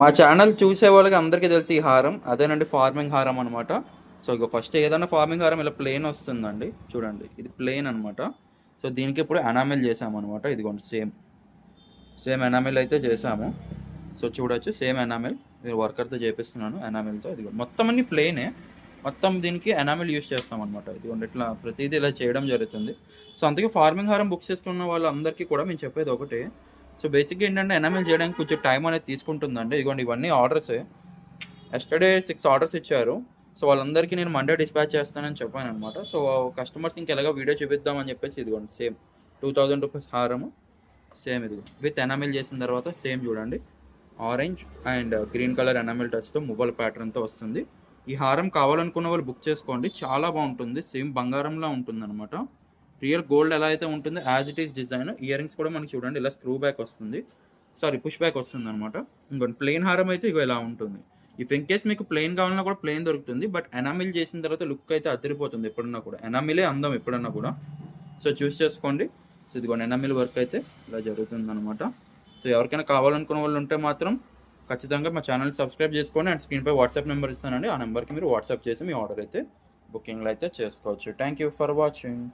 మా ఛానల్ చూసే వాళ్ళకి అందరికీ తెలిసి ఈ హారం అదేనండి, ఫార్మింగ్ హారం అనమాట. సో ఇక ఫస్ట్ ఏదైనా ఫార్మింగ్ హారం ఇలా ప్లెయిన్ వస్తుందండి, చూడండి ఇది ప్లెయిన్ అనమాట. సో దీనికి ఇప్పుడు ఎనామిల్ చేసామన్నమాట. ఇదిగోండి సేమ్ ఎనామిల్ అయితే చేసాము. సో చూడొచ్చు, సేమ్ ఎనామిల్ నేను వర్కర్తో చేపిస్తున్నాను ఎనామిల్తో. ఇది మొత్తం అన్ని ప్లెయినే, మొత్తం దీనికి ఎనామిల్ యూస్ చేస్తాం అనమాట. ఇదిగోండి ఇట్లా ప్రతిదీ ఇలా చేయడం జరుగుతుంది. సో అందుకే ఫార్మింగ్ హారం బుక్ చేసుకున్న వాళ్ళందరికీ కూడా మేము చెప్పేది ఒకటే. సో బేసిక్గా ఏంటంటే ఎనామిల్ చేయడానికి కొంచెం టైం అనేది తీసుకుంటుందండి. ఇదిగోండి ఇవన్నీ ఆర్డర్సే. ఎస్టర్డే 6 ఆర్డర్స్ ఇచ్చారు. సో వాళ్ళందరికీ నేను మండే డిస్పాచ్ చేస్తానని చెప్పాను అనమాట. సో కస్టమర్స్ ఇంకెలాగా వీడియో చూపిద్దామని చెప్పేసి ఇదిగోండి సేమ్ 2000 రూపీస్ హారము, సేమ్ ఇది విత్ ఎనామిల్ చేసిన తర్వాత సేమ్ చూడండి orange and green colour enamel టచ్తో మువ్వల ప్యాటర్న్తో వస్తుంది. ఈ హారం కావాలనుకున్న వాళ్ళు బుక్ చేసుకోండి, చాలా బాగుంటుంది. సేమ్ బంగారంలా ఉంటుంది అనమాట. రియల్ గోల్డ్ ఎలా అయితే ఉంటుందో as it is design. Ear rings కూడా మనకి చూడండి ఇలా స్క్రూ బ్యాక్ వస్తుంది, సారీ పుష్ బ్యాక్ వస్తుంది అనమాట. ఇంకోటి ప్లెయిన్ హారం అయితే ఇగో ఇలా ఉంటుంది. ఇఫ్ ఇన్ కేస్ మీకు ప్లెయిన్ కావాలన్నా కూడా ప్లెయిన్ దొరుకుతుంది, బట్ ఎనామిల్ చేసిన తర్వాత లుక్ అయితే అదిరిపోతుంది. ఎప్పుడన్నా కూడా ఎనామిలే అందం ఎప్పుడన్నా కూడా. సో చూస్ చేసుకోండి. సో ఇదిగోండి ఎనామిల్ వర్క్ అయితే ఇలా జరుగుతుంది అనమాట. సో ఎవరికైనా కావాలనుకున్న వాళ్ళు ఉంటే మాత్రం ఖచ్చితంగా మా ఛానల్ సబ్స్క్రైబ్ చేసుకోండి. అండ్ స్క్రీన్పై వాట్సాప్ నెంబర్ ఇస్తానండి, ఆ నెంబర్కి మీరు వాట్సాప్ చేసి మీ ఆర్డర్ అయితే బుకింగ్లో అయితే చేసుకోవచ్చు. Thank you for watching.